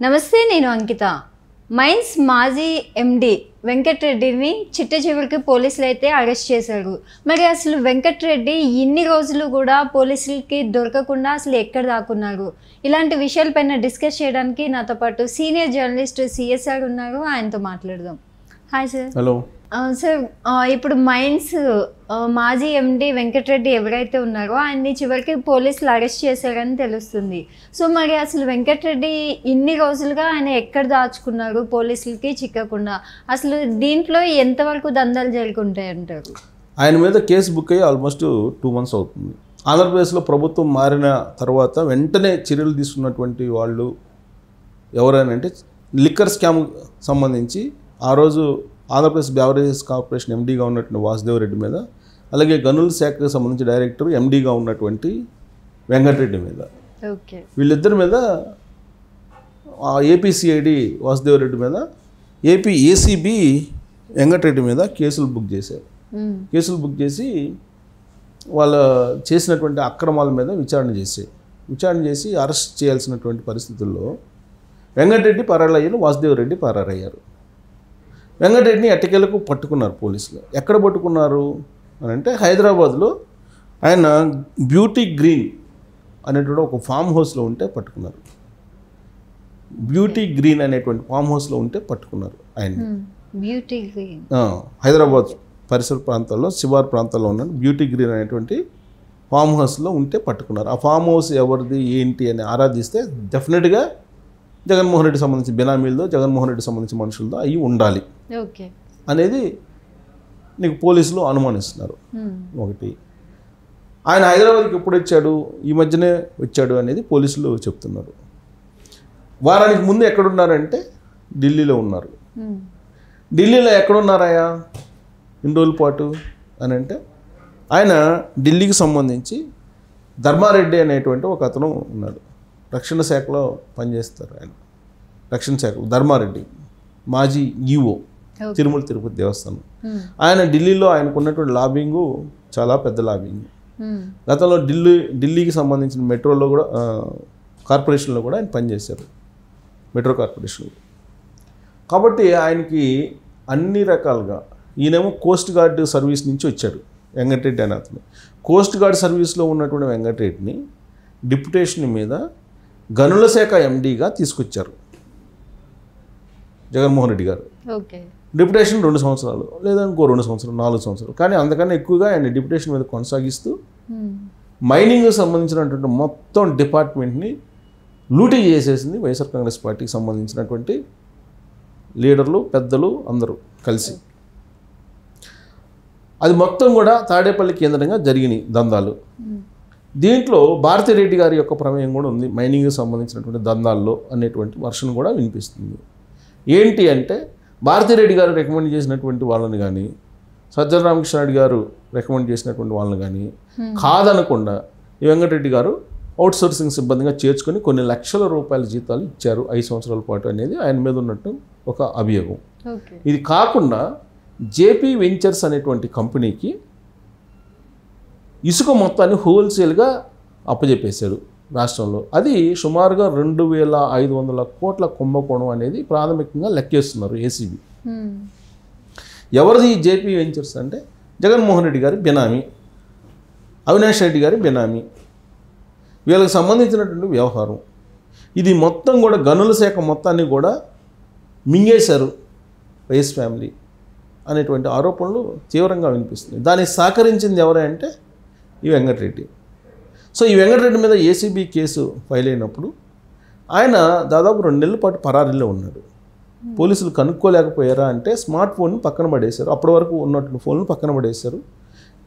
నమస్తే, నేను అంకిత. మైన్స్ మాజీ ఎండి వెంకటరెడ్డిని చిట్ట చివరికి పోలీసులు అయితే అరెస్ట్ చేశారు. మరి అసలు వెంకటరెడ్డి ఇన్ని రోజులు కూడా పోలీసులకి దొరకకుండా అసలు ఎక్కడ దాక్కున్నారు? ఇలాంటి విషయాలపైన డిస్కస్ చేయడానికి నాతో పాటు సీనియర్ జర్నలిస్ట్ సిఎస్ఆర్ ఉన్నారు. ఆయనతో మాట్లాడదాం. Hi sir. హలో సార్, ఇప్పుడు మైన్స్ మాజీ ఎండి వెంకటరెడ్డి ఎవరైతే ఉన్నారో ఆయన్ని చివరికి పోలీసులు అరెస్ట్ చేశారని తెలుస్తుంది. సో మరి అసలు వెంకటరెడ్డి ఇన్ని రోజులుగా ఆయన ఎక్కడ దాచుకున్నారు పోలీసులకి చిక్కకుండా? అసలు దీంట్లో ఎంతవరకు దందాలు జరుగుంటాయి అంటారు? ఆయన మీద కేసు బుక్ అయ్యి ఆల్మోస్ట్ 2 months అవుతుంది. ఆంధ్రప్రదేశ్లో ప్రభుత్వం మారిన తర్వాత వెంటనే చర్యలు తీసుకున్నటువంటి వాళ్ళు ఎవరైనా అంటే లిక్కర్ స్కామ్ సంబంధించి ఆ రోజు ఆంధ్రప్రదేశ్ బ్యావరేజెస్ కార్పొరేషన్ ఎండీగా ఉన్నటువంటి వాసుదేవ్ రెడ్డి మీద, అలాగే గనుల శాఖకు సంబంధించి డైరెక్టర్ ఎండీగా ఉన్నటువంటి వెంకటరెడ్డి మీద, వీళ్ళిద్దరి మీద ఏపీసీఐడి వాసుదేవ్ రెడ్డి మీద, ఏసీబీ వెంకటరెడ్డి మీద కేసులు బుక్ చేశారు. కేసులు బుక్ చేసి వాళ్ళ చేసినటువంటి అక్రమాల మీద విచారణ చేసి అరెస్ట్ చేయాల్సినటువంటి పరిస్థితుల్లో వెంకటరెడ్డి పరారయ్యారు, వాసుదేవ్ రెడ్డి పరారయ్యారు. వెంకటరెడ్డిని ఎట్టకేలకు పట్టుకున్నారు పోలీసులు. ఎక్కడ పట్టుకున్నారు అని అంటే హైదరాబాద్లో ఆయన బ్యూటీ గ్రీన్ అనేటువంటి ఒక ఫామ్ హౌస్లో ఉంటే పట్టుకున్నారు. బ్యూటీ గ్రీన్ అనేటువంటి ఫామ్ హౌస్లో ఉంటే పట్టుకున్నారు ఆయన. బ్యూటీ గ్రీన్ హైదరాబాద్ పరిసర ప్రాంతాల్లో శివారు ప్రాంతాల్లో ఉన్న బ్యూటీ గ్రీన్ అనేటువంటి ఫామ్ హౌస్లో ఉంటే పట్టుకున్నారు. ఆ ఫామ్ హౌస్ ఎవరిది ఏంటి అని ఆరాధిస్తే డెఫినెట్గా జగన్మోహన్ రెడ్డి సంబంధించి బినామీలతో, జగన్మోహన్ రెడ్డి సంబంధించి మనుషులతో అవి ఉండాలి అనేది నీకు పోలీసులు అనుమానిస్తున్నారు. ఒకటి, ఆయన హైదరాబాద్కి ఎప్పుడు వచ్చాడు, ఈ మధ్యనే వచ్చాడు అనేది పోలీసులు చెప్తున్నారు. వారానికి ముందు ఎక్కడున్నారంటే ఢిల్లీలో ఉన్నారు. ఢిల్లీలో ఎక్కడున్నారాయా ఇన్ని రోజుల పాటు అని అంటే ఆయన ఢిల్లీకి సంబంధించి ధర్మారెడ్డి అనేటువంటి ఒక అతను ఉన్నాడు. రక్షణ శాఖలో పనిచేస్తారు ఆయన. రక్షణ శాఖలో ధర్మారెడ్డి మాజీ ఈఓ తిరుమల తిరుపతి దేవస్థానం. ఆయన ఢిల్లీలో ఆయనకున్నటువంటి లాబింగు చాలా పెద్ద లాబింగ్. గతంలో ఢిల్లీకి సంబంధించిన మెట్రోలో కూడా కార్పొరేషన్లో కూడా ఆయన పనిచేశారు, మెట్రో కార్పొరేషన్లో. కాబట్టి ఆయనకి అన్ని రకాలుగా, ఈయనేమో కోస్ట్ గార్డ్ సర్వీస్ నుంచి వచ్చాడు వెంకటరెడ్డి అనే అతను. కోస్ట్ గార్డ్ సర్వీస్లో ఉన్నటువంటి వెంకటరెడ్డిని డిప్యుటేషన్ మీద గనుల శాఖ ఎండీగా తీసుకొచ్చారు జగన్మోహన్ రెడ్డి గారు. డిప్యుటేషన్ 2 సంవత్సరాలు లేదా ఇంకో 2 సంవత్సరాలు, 4 సంవత్సరాలు, కానీ అంతకన్నా ఎక్కువగా ఆయన డిప్యుటేషన్ మీద కొనసాగిస్తూ మైనింగ్కి సంబంధించినటువంటి మొత్తం డిపార్ట్మెంట్ని లూటీ చేసేసింది వైఎస్ఆర్ కాంగ్రెస్ పార్టీకి సంబంధించినటువంటి లీడర్లు, పెద్దలు అందరూ కలిసి. అది మొత్తం కూడా తాడేపల్లి కేంద్రంగా జరిగినాయి దందాలు. దీంట్లో భారతిరెడ్డి గారి యొక్క ప్రమేయం కూడా ఉంది మైనింగ్కి సంబంధించినటువంటి దందాల్లో అనేటువంటి వర్షన్ కూడా వినిపిస్తుంది. ఏంటి అంటే భారతిరెడ్డి గారు రికమెండ్ చేసినటువంటి వాళ్ళని కానీ, సజ్జల రామకృష్ణారెడ్డి గారు రికమెండ్ చేసినటువంటి వాళ్ళని కానీ కాదనకుండా ఈ వెంకటరెడ్డి గారు అవుట్సోర్సింగ్ సిబ్బందిగా చేర్చుకొని కొన్ని లక్షల రూపాయల జీతాలు ఇచ్చారు 5 సంవత్సరాల పాటు అనేది ఆయన మీద ఉన్నట్టు ఒక అభియోగం. ఇది కాకుండా జేపీ వెంచర్స్ అనేటువంటి కంపెనీకి ఇసుక మొత్తాన్ని హోల్సేల్గా అప్పజెప్పేశాడు రాష్ట్రంలో. అది సుమారుగా 2,500 కోట్ల కుంభకోణం అనేది ప్రాథమికంగా లెక్కేస్తున్నారు ఏసీబీ. ఎవరిది జేపీ వెంచర్స్ అంటే జగన్మోహన్ రెడ్డి గారి బినామీ, అవినాష్ రెడ్డి గారి బినామీ, వీళ్ళకి సంబంధించినటువంటి వ్యవహారం. ఇది మొత్తం కూడా గనుల శాఖ మొత్తాన్ని కూడా మింగేశారు వైఎస్ ఫ్యామిలీ అనేటువంటి ఆరోపణలు తీవ్రంగా వినిపిస్తున్నాయి. దానికి సహకరించింది ఎవరంటే ఈ వెంకటరెడ్డి. సో ఈ వెంకటరెడ్డి మీద ఏసీబీ కేసు ఫైల్ అయినప్పుడు ఆయన దాదాపు 2 నెలల పాటు పరారీలో ఉన్నాడు. పోలీసులు కనుక్కోలేకపోయారా అంటే స్మార్ట్ ఫోన్ పక్కన పడేశారు, అప్పటి వరకు ఉన్నటువంటి ఫోన్లు పక్కన పడేశారు,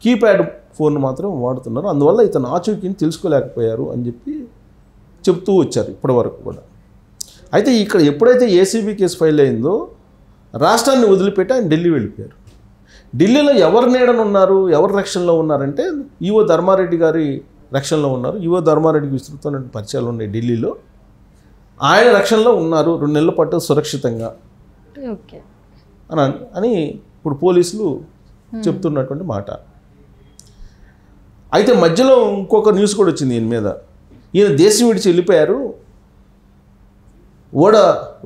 కీప్యాడ్ ఫోన్ మాత్రం వాడుతున్నారు. అందువల్ల ఇతను ఆచూకీని తెలుసుకోలేకపోయారు అని చెప్తూ వచ్చారు ఇప్పటి వరకు కూడా. అయితే ఇక్కడ ఎప్పుడైతే ఏసీబీ కేసు ఫైల్ అయిందో రాష్ట్రాన్ని వదిలిపెట్టి ఆయన ఢిల్లీ వెళ్ళిపోయారు. ఢిల్లీలో ఎవరు నీడనున్నారు, ఎవరు రక్షణలో ఉన్నారంటే ఈవో ధర్మారెడ్డి గారి రక్షణలో ఉన్నారు. ఈవో ధర్మారెడ్డికి విస్తృతమైన పరిచయాలు ఉన్నాయి ఢిల్లీలో. ఆయన రక్షణలో ఉన్నారు 2 నెలల పాటు సురక్షితంగా అని ఇప్పుడు పోలీసులు చెప్తున్నటువంటి మాట. అయితే మధ్యలో ఇంకొక న్యూస్ కూడా వచ్చింది ఈయన మీద. ఈయన దేశం విడిచి వెళ్ళిపోయారు,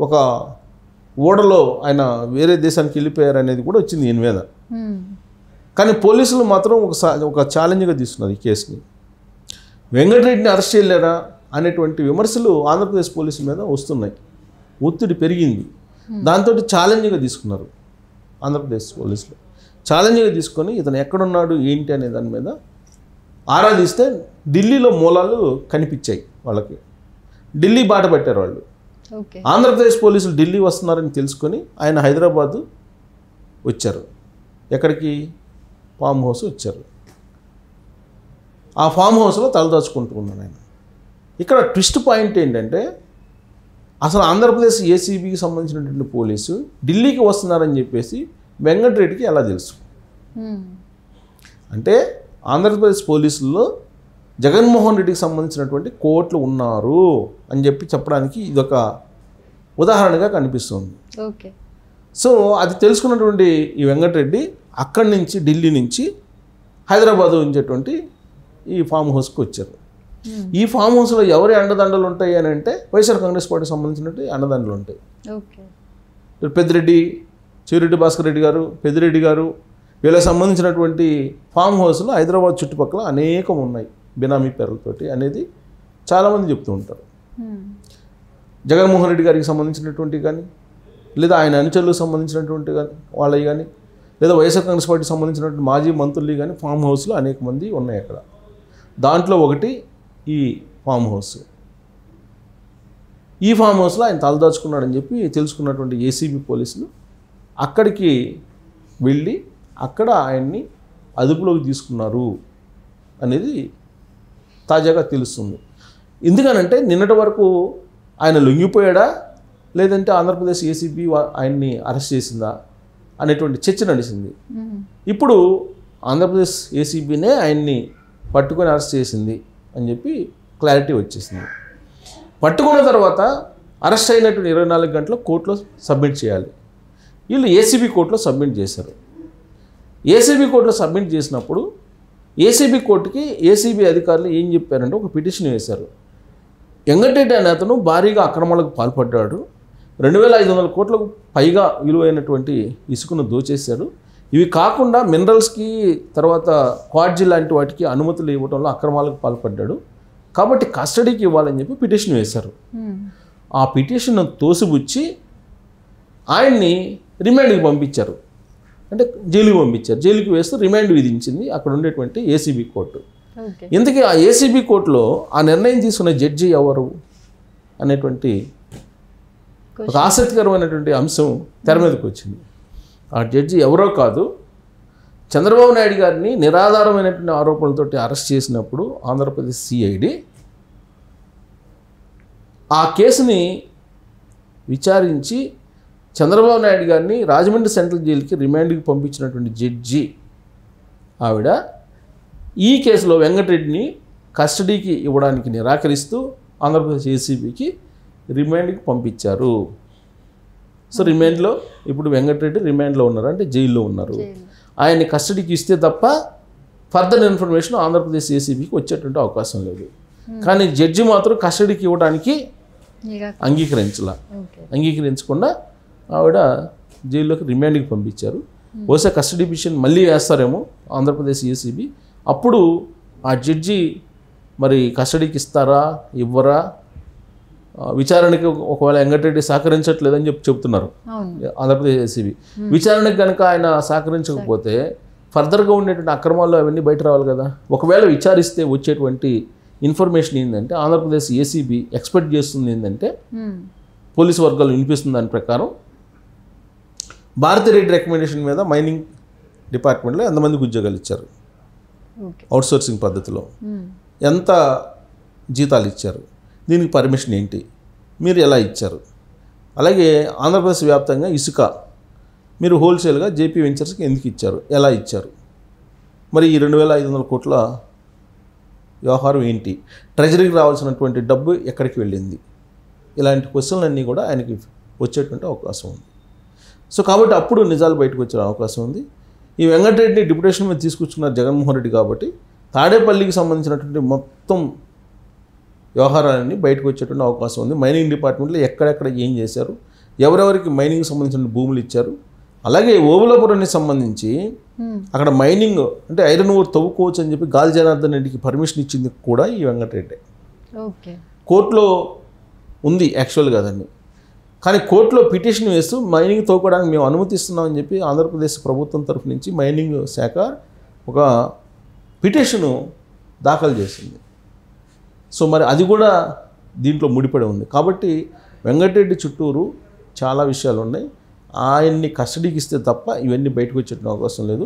ఒక ఓడలో ఆయన వేరే దేశానికి వెళ్ళిపోయారు అనేది కూడా వచ్చింది ఈయన మీద. కానీ పోలీసులు మాత్రం ఒక ఛాలెంజ్గా తీసుకున్నారు ఈ కేసుని. వెంకటరెడ్డిని అరెస్ట్ చేయలేరా అనేటువంటి విమర్శలు ఆంధ్రప్రదేశ్ పోలీసుల మీద వస్తున్నాయి. ఒత్తిడి పెరిగింది. దాంతో ఛాలెంజ్గా తీసుకున్నారు ఆంధ్రప్రదేశ్ పోలీసులు. ఛాలెంజ్గా తీసుకొని ఇతను ఎక్కడున్నాడు ఏంటి అనే దాని మీద ఆరాధిస్తే ఢిల్లీలో మూలాలు కనిపించాయి వాళ్ళకి. ఢిల్లీ బాట పెట్టారు వాళ్ళు. ఆంధ్రప్రదేశ్ పోలీసులు ఢిల్లీ వస్తున్నారని తెలుసుకొని ఆయన హైదరాబాదు వచ్చారు. ఎక్కడికి? ఫామ్ హౌస్ వచ్చారు. ఆ ఫామ్ హౌస్లో తలదాచుకుంటూ ఉన్నాను ఆయన. ఇక్కడ ట్విస్ట్ పాయింట్ ఏంటంటే అసలు ఆంధ్రప్రదేశ్ ఏసీబీకి సంబంధించినటువంటి పోలీసు ఢిల్లీకి వస్తున్నారని చెప్పేసి వెంకటరెడ్డికి ఎలా తెలుసు? అంటే ఆంధ్రప్రదేశ్ పోలీసుల్లో జగన్మోహన్ రెడ్డికి సంబంధించినటువంటి కోర్టులు ఉన్నారు అని చెప్పడానికి ఇదొక ఉదాహరణగా కనిపిస్తుంది. ఓకే. సో అది తెలుసుకున్నటువంటి ఈ వెంకటరెడ్డి అక్కడి నుంచి ఢిల్లీ నుంచి హైదరాబాద్ ఉంచేటువంటి ఈ ఫామ్ హౌస్కి వచ్చారు. ఈ ఫామ్ హౌస్లో ఎవరి అండదండలు ఉంటాయి అని అంటే వైఎస్ఆర్ కాంగ్రెస్ పార్టీకి సంబంధించినటువంటి అండదండలు ఉంటాయి. పెద్దిరెడ్డి, చివరెడ్డి భాస్కర్ రెడ్డి గారు, పెద్దిరెడ్డి గారు వీళ్ళకి సంబంధించినటువంటి ఫామ్ హౌస్లు హైదరాబాద్ చుట్టుపక్కల అనేకం ఉన్నాయి బినామీ పేర్లతోటి అనేది చాలామంది చెప్తూ ఉంటారు. జగన్మోహన్ రెడ్డి గారికి సంబంధించినటువంటి కానీ, లేదా ఆయన అనుచరులకు సంబంధించినటువంటి కానీ వాళ్ళవి కానీ, లేదా వైఎస్ఆర్ కాంగ్రెస్ పార్టీకి సంబంధించినటువంటి మాజీ మంత్రులు కానీ ఫామ్ హౌస్లు అనేక మంది ఉన్నాయి అక్కడ. దాంట్లో ఒకటి ఈ ఫామ్ హౌస్. ఈ ఫామ్ హౌస్లో ఆయన తలదాచుకున్నాడని చెప్పి తెలుసుకున్నటువంటి ఏసీబీ పోలీసులు అక్కడికి వెళ్ళి అక్కడ ఆయన్ని అదుపులోకి తీసుకున్నారు అనేది తాజాగా తెలుస్తుంది. ఎందుకనంటే నిన్నటి వరకు ఆయన లొంగిపోయాడా లేదంటే ఆంధ్రప్రదేశ్ ఏసీబీ ఆయన్ని అరెస్ట్ చేసిందా అనేటువంటి చర్చ నడిచింది. ఇప్పుడు ఆంధ్రప్రదేశ్ ఏసీబీనే ఆయన్ని పట్టుకొని అరెస్ట్ చేసింది అని చెప్పి క్లారిటీ వచ్చేసింది. పట్టుకున్న తర్వాత అరెస్ట్ అయినటువంటి 24 గంటలు కోర్టులో సబ్మిట్ చేయాలి. వీళ్ళు ఏసీబీ కోర్టులో సబ్మిట్ చేశారు. ఏసీబీ కోర్టులో సబ్మిట్ చేసినప్పుడు ఏసీబీ కోర్టుకి ఏసీబీ అధికారులు ఏం చెప్పారంటే ఒక పిటిషన్ వేశారు. వెంకటరెడ్డి అనే అతను భారీగా అక్రమాలకు పాల్పడ్డాడు, 2500 కోట్లకు పైగా విలువైనటువంటి ఇసుకను దోచేశారు, ఇవి కాకుండా మినరల్స్కి తర్వాత క్వాడ్జీ లాంటి వాటికి అనుమతులు ఇవ్వడంలో అక్రమాలకు పాల్పడ్డాడు, కాబట్టి కస్టడీకి ఇవ్వాలని చెప్పి పిటిషన్ వేశారు. ఆ పిటిషన్ తోసిపుచ్చి ఆయన్ని రిమాండ్కి పంపించారు, అంటే జైలుకి పంపించారు. జైలుకి వేస్తూ రిమాండ్ విధించింది అక్కడ ఉండేటువంటి ఏసీబీ కోర్టు. ఇంతకీ ఆ ఏసీబీ కోర్టులో ఆ నిర్ణయం తీసుకున్న జడ్జి ఎవరు అనేటువంటి ఒక ఆసక్తికరమైనటువంటి అంశం తెర మీదకి వచ్చింది. ఆ జడ్జి ఎవరో కాదు, చంద్రబాబు నాయుడు గారిని నిరాధారమైనటువంటి ఆరోపణలతోటి అరెస్ట్ చేసినప్పుడు ఆంధ్రప్రదేశ్ సిఐడి ఆ కేసుని విచారించి చంద్రబాబు నాయుడు గారిని రాజమండ్రి సెంట్రల్ జైలుకి రిమాండ్కి పంపించినటువంటి జడ్జి ఆవిడ ఈ కేసులో వెంకటరెడ్డిని కస్టడీకి ఇవ్వడానికి నిరాకరిస్తూ ఆంధ్రప్రదేశ్ ఏసీబీకి రిమాండ్కి పంపించారు. సో రిమాండ్లో ఇప్పుడు వెంకటరెడ్డి రిమాండ్లో ఉన్నారు, అంటే జైల్లో ఉన్నారు. ఆయన్ని కస్టడీకి ఇస్తే తప్ప ఫర్దర్ ఇన్ఫర్మేషన్ ఆంధ్రప్రదేశ్ ఏసీబీకి వచ్చేటువంటి అవకాశం లేదు. కానీ జడ్జి మాత్రం కస్టడీకి ఇవ్వడానికి అంగీకరించకుండా ఆవిడ జైల్లోకి రిమాండ్కి పంపించారు. బహుశా కస్టడీ పిటిషన్ మళ్ళీ వేస్తారేమో ఆంధ్రప్రదేశ్ ఏసీబీ. అప్పుడు ఆ జడ్జి మరి కస్టడీకి ఇస్తారా ఇవ్వరా, విచారణకి ఒకవేళ వెంకటరెడ్డి సహకరించట్లేదని చెప్తున్నారు ఆంధ్రప్రదేశ్ ఏసీబీ. విచారణకు కనుక ఆయన సహకరించకపోతే ఫర్దర్గా ఉండేటువంటి అక్రమాలు అవన్నీ బయట రావాలి కదా. ఒకవేళ విచారిస్తే వచ్చేటువంటి ఇన్ఫర్మేషన్ ఏంటంటే ఆంధ్రప్రదేశ్ ఏసీబీ ఎక్స్పెక్ట్ చేస్తుంది ఏంటంటే, పోలీసు వర్గాలు వినిపిస్తుంది దాని ప్రకారం, భారతిరెడ్డి రికమెండేషన్ మీద మైనింగ్ డిపార్ట్మెంట్లో ఎంతమందికి ఉద్యోగాలు ఇచ్చారు, అవుట్సోర్సింగ్ పద్ధతిలో ఎంత జీతాలు ఇచ్చారు, దీనికి పర్మిషన్ ఏంటి, మీరు ఎలా ఇచ్చారు, అలాగే ఆంధ్రప్రదేశ్ వ్యాప్తంగా ఇసుక మీరు హోల్సేల్గా జేపీ వెంచర్స్కి ఎందుకు ఇచ్చారు, ఎలా ఇచ్చారు, మరి ఈ 2500 కోట్ల వ్యవహారం ఏంటి, ట్రెజరీకి రావాల్సినటువంటి డబ్బు ఎక్కడికి వెళ్ళింది, ఇలాంటి క్వశ్చన్లు అన్నీ కూడా ఆయనకి వచ్చేటువంటి అవకాశం ఉంది. సో కాబట్టి అప్పుడు నిజాలు బయటకు వచ్చే అవకాశం ఉంది. ఈ వెంకటరెడ్డి డిప్యుటేషన్ మీద తీసుకొచ్చుకున్నారు జగన్మోహన్ రెడ్డి కాబట్టి తాడేపల్లికి సంబంధించినటువంటి మొత్తం వ్యవహారాలన్నీ బయటకు వచ్చేటువంటి అవకాశం ఉంది. మైనింగ్ డిపార్ట్మెంట్లో ఎక్కడెక్కడ ఏం చేశారు, ఎవరెవరికి మైనింగ్ సంబంధించిన భూములు ఇచ్చారు, అలాగే ఓబులాపురానికి సంబంధించి అక్కడ మైనింగ్ అంటే ఐరన్ ఓర్ తవ్వుకోవచ్చు అని చెప్పి గాలి జనార్దన్ రెడ్డికి పర్మిషన్ ఇచ్చింది కూడా ఈ వెంకటరెడ్డి. ఓకే, కోర్టులో ఉంది యాక్చువల్గా దాన్ని, కానీ కోర్టులో పిటిషన్ వేస్తూ మైనింగ్ తవ్వుకోవడానికి మేము అనుమతిస్తున్నామని చెప్పి ఆంధ్రప్రదేశ్ ప్రభుత్వం తరఫు నుంచి మైనింగ్ శాఖ ఒక పిటిషను దాఖలు చేసింది. సో మరి అది కూడా దీంట్లో ముడిపడి ఉంది. కాబట్టి వెంకటరెడ్డి చుట్టూరు చాలా విషయాలు ఉన్నాయి. ఆయన్ని కస్టడీకి ఇస్తే తప్ప ఇవన్నీ బయటకు వచ్చే అవకాశం లేదు.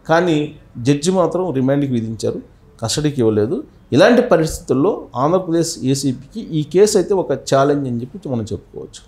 కానీ జడ్జి మాత్రం రిమాండ్కి విధించారు, కస్టడీకి ఇవ్వలేదు. ఇలాంటి పరిస్థితుల్లో ఆంధ్రప్రదేశ్ ఏసీపీకి ఈ కేసు అయితే ఒక ఛాలెంజ్ అని చెప్పి మనం చెప్పుకోవచ్చు.